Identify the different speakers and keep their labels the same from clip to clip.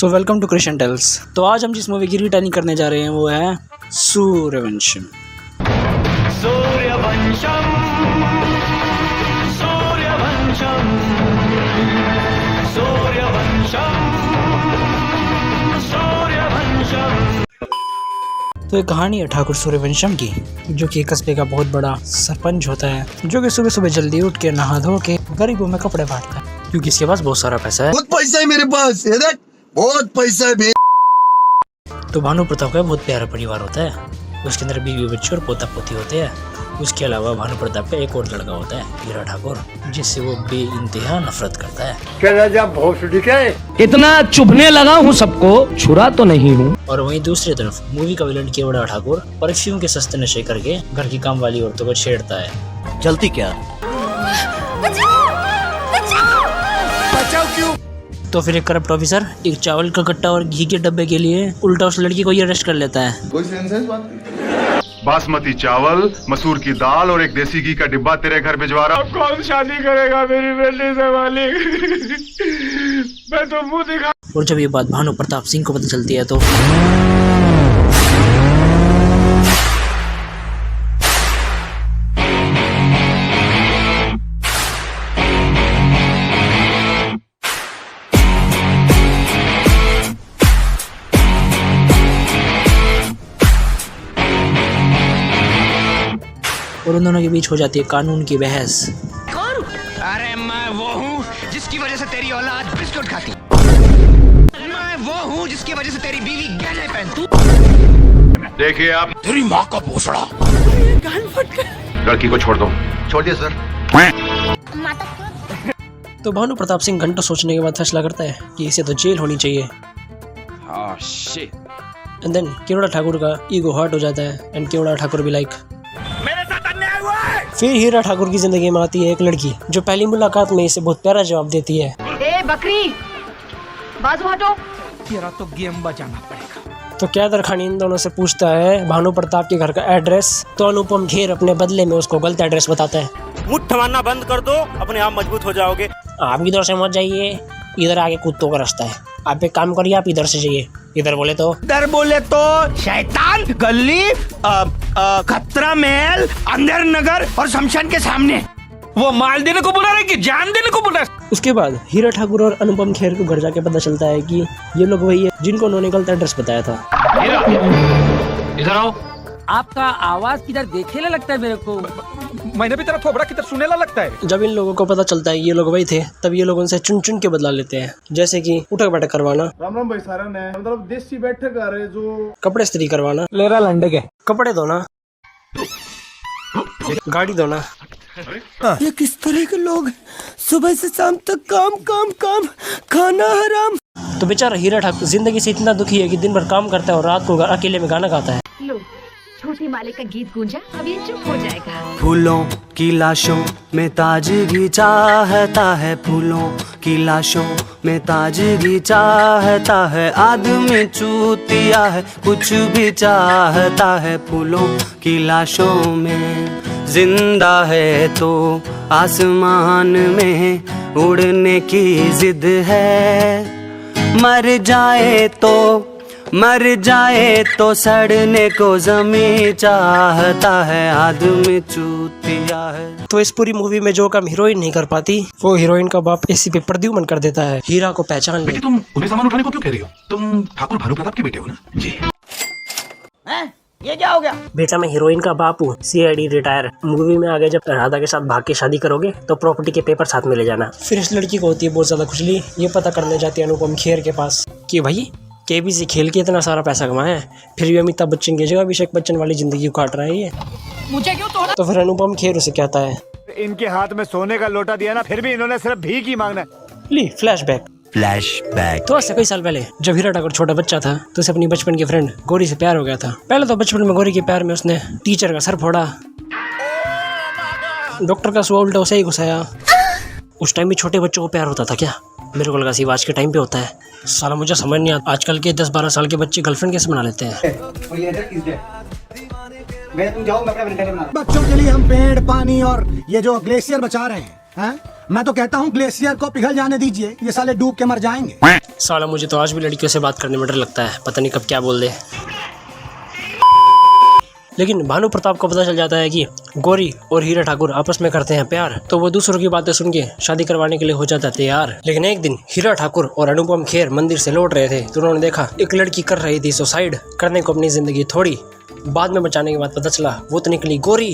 Speaker 1: So welcome to Christian tales. तो आज हम जिस मूवी की रिटेलिंग करने जा रहे हैं वो है सूर्यवंशम।
Speaker 2: सूर्यवंशम सूर्यवंशम सूर्यवंशम सूर्यवंशम।
Speaker 1: तो एक कहानी है ठाकुर सूर्यवंशम की, जो कि एक कस्बे का बहुत बड़ा सरपंच होता है, जो कि सुबह सुबह जल्दी उठ के नहा धो के गरीबों में कपड़े बांटता है, क्योंकि इसके पास बहुत सारा पैसा है।
Speaker 3: बहुत पैसा है मेरे पास, बहुत पैसा है।
Speaker 1: तो भानु प्रताप का बहुत प्यारा परिवार होता है, उसके अंदर बीवी बच्चे और पोता पोती होते हैं। उसके अलावा भानु प्रताप का एक और लड़का होता है हीरा ठाकुर, जिससे वो बेइंतहा नफरत करता है।
Speaker 4: इतना चुभने लगा हूँ सबको, छुरा तो नहीं हूँ।
Speaker 1: और वहीं दूसरी तरफ मूवी का विलन केवड़ा ठाकुर परफ्यूम के सस्ते नशे करके घर की काम वाली औरतों को छेड़ता है।
Speaker 4: जलती क्या?
Speaker 1: तो फिर एक करप्ट ऑफिसर एक चावल का कट्टा और घी के डब्बे के लिए उल्टा उस लड़की को ही अरेस्ट कर लेता है।
Speaker 3: कोई सेंस है इस बात की?
Speaker 5: बासमती चावल, मसूर की दाल और एक देसी घी का डिब्बा तेरे घर भिजवा रहा। अब कौन शादी करेगा मेरी बेटी से मालिक? मैं तो मुंह दिखा।
Speaker 1: और जब ये बात भानु प्रताप सिंह को पता चलती है तो और उन दोनों के बीच हो जाती है कानून की बहस।
Speaker 6: अरे मैं वो हूँ जिसकी वजह से तेरी औलाद बिस्कुट खाती। मैं वो हूँ जिसकी वजह से तेरी बीवी गहने पहनती।
Speaker 5: देखिए आप,
Speaker 4: तेरी माँ का भोसड़ा।
Speaker 5: लड़की को छोड़ दो।
Speaker 3: छोड़ दिया सर।
Speaker 1: तो भानु प्रताप सिंह घंटों सोचने के बाद फैसला करता है कि इसे तो जेल होनी चाहिए। एंड देन केवड़ा ठाकुर का ईगो हर्ट हो जाता है एंड केवड़ा ठाकुर भी लाइक फिर हीरा ठाकुर की जिंदगी में आती है एक लड़की, जो पहली मुलाकात में इसे बहुत प्यारा जवाब देती है।
Speaker 7: ए बकरी, बाजू हटो।
Speaker 4: तेरा तो गेम बजाना पड़ेगा।
Speaker 1: तो कैदर खान इन दोनों से पूछता है भानु प्रताप के घर का एड्रेस, तो अनुपम खेर अपने बदले में उसको गलत एड्रेस बताता है।
Speaker 8: मुट्ठ मारना बंद कर दो, अपने आप मजबूत हो जाओगे।
Speaker 1: आप इधर से मत जाइए, इधर आगे कुत्तों का रास्ता है। आप एक काम करिए, आप इधर से जाइए। इधर बोले तो
Speaker 4: शैतान गली, खतरा महल, अंदर नगर और शमशान के सामने। वो माल देने को बुला रहे कि जान देने को बुला?
Speaker 1: उसके बाद हीरा ठाकुर और अनुपम खेर को घर जाके पता चलता है कि ये लोग वही है जिनको उन्होंने गलत एड्रेस बताया था।
Speaker 4: इधर आओ।
Speaker 9: आपका आवाज किधर देखेला लगता है मेरे को।
Speaker 4: मैंने भी तेरा थोबड़ा किधर सुनेला लगता है।
Speaker 1: जब इन लोगों को पता चलता है ये लोग वही थे, तब ये लोग उनसे चुन चुन के बदला लेते हैं, जैसे कि उठक बैठक करवाना,
Speaker 3: राम राम भाई सारा ने मतलब देसी बैठक आ रहे जो
Speaker 1: कपड़े इस्त्री करवाना,
Speaker 4: लेरा लंडे के
Speaker 1: कपड़े धोना, गाड़ी धोना।
Speaker 9: ये किस तरह के लोग हैं? सुबह से शाम तक काम काम काम, खाना हराम।
Speaker 1: तो बेचारा हीरा ठाकुर जिंदगी से इतना दुखी है कि दिन भर काम करता है और रात को अकेले में गाना गाता है।
Speaker 7: लो, छोटी मालिक का गीत गूंजा, अब ये चुप हो जाएगा।
Speaker 9: फूलों की लाशों में ताजगी चाहता है, फूलों की लाशों में ताजगी चाहता है, आदमी चूतिया है, कुछ भी चाहता है। फूलों की लाशों में जिंदा है तो आसमान में उड़ने की जिद है, मर जाए तो सड़ने को जमीन चाहता है, आदमी चूतिया है।
Speaker 1: तो इस पूरी मूवी में जो काम हीरोइन नहीं कर पाती, वो हीरोइन का बाप एसीपी प्रद्युमन कर देता है। हीरा को पहचान ले।
Speaker 8: तुम उन्हें सामान उठाने को क्यों कह रही हो? तुम ठाकुर भानु प्रताप के बेटे हो ना? जी।
Speaker 9: ये क्या हो गया?
Speaker 1: बेटा मैं हीरोइन का बाप हूँ, CID रिटायर। मूवी में आगे जब राधा के साथ भाग के शादी करोगे तो प्रॉपर्टी के पेपर साथ में ले जाना। फिर इस लड़की को होती है बहुत ज्यादा खुजली, ये पता करने जाती है अनुपम खेर के पास कि भाई KBC खेल के इतना सारा पैसा कमाया है, फिर भी अमिताभ बच्चन की जगह अभिषेक बच्चन वाली जिंदगी काट रहा है ये। मुझे क्यों तोड़ा? तो फिर अनुपम खेर उसे कहता है,
Speaker 2: इनके हाथ में सोने का लोटा दिया ना, फिर भी इन्होंने सिर्फ भीख ही मांगना है।
Speaker 1: ली फ्लैशबैक। तो ऐसे कई साल पहले जब हीरा ठाकुर छोटा बच्चा था तो उसे अपनी बचपन की फ्रेंड गौरी से प्यार हो गया था। पहले तो बचपन में गौरी के प्यार में उसने टीचर का सर फोड़ा, डॉक्टर का सुआ उल्टा उसे ही घुसाया। उस टाइम भी छोटे बच्चों को प्यार होता था क्या? मेरे को लगा सिर्फ आज के टाइम पे होता है। साला मुझे समझ नहीं आता आजकल के 10-12 साल के बच्चे गर्लफ्रेंड कैसे बना लेते हैं।
Speaker 10: बच्चों के लिए हम पेड़, पानी और ये जो ग्लेशियर बचा रहे हैं, मैं तो कहता हूँ ग्लेशियर को पिघल जाने दीजिए, ये साले डूब के मर जाएंगे।
Speaker 1: साला मुझे तो आज भी लड़कियों से बात करने में डर लगता है, पता नहीं कब क्या बोल दे। लेकिन भानु प्रताप को पता चल जाता है कि गौरी और हीरा ठाकुर आपस में करते हैं प्यार, तो वो दूसरों की बातें सुन के शादी करवाने के लिए हो जाता है तैयार। लेकिन एक दिन हीरा ठाकुर और अनुपम खेर मंदिर से लौट रहे थे तो उन्होंने देखा एक लड़की कर रही थी सुसाइड करने को अपनी जिंदगी थोड़ी। बाद में बचाने के बाद पता चला वो तो निकली गौरी।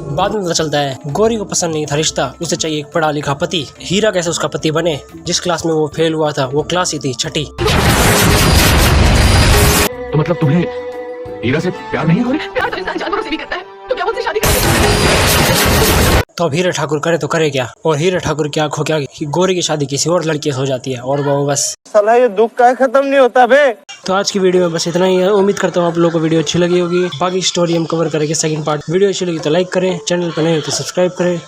Speaker 1: बाद में पता चलता है गौरी को पसंद नहीं था रिश्ता, उसे चाहिए एक पढ़ा लिखा पति। हीरा कैसे उसका पति बने, जिस क्लास में वो फेल हुआ था वो क्लास ही थी छठी।
Speaker 8: तो मतलब तुम्हें हीरा से प्यार नहीं हो रही?
Speaker 7: प्यार तो इंसान जानवरों से भी करता है, तो क्या मुझसे शादी करेगा?
Speaker 1: तो अब हीरा ठाकुर करे तो करे क्या, और हीरा ठाकुर की आंखों क्या गौरी की शादी किसी और लड़की से हो जाती है और वो बस।
Speaker 4: साला ये दुख का खत्म नहीं होता बे।
Speaker 1: तो आज की वीडियो में बस इतना ही है। उम्मीद करता हूँ आप लोगों को वीडियो अच्छी लगी होगी। बाकी स्टोरी हम कवर करेंगे सेकंड पार्ट। वीडियो अच्छी लगी तो लाइक करें, चैनल पर नए हो तो सब्सक्राइब करें।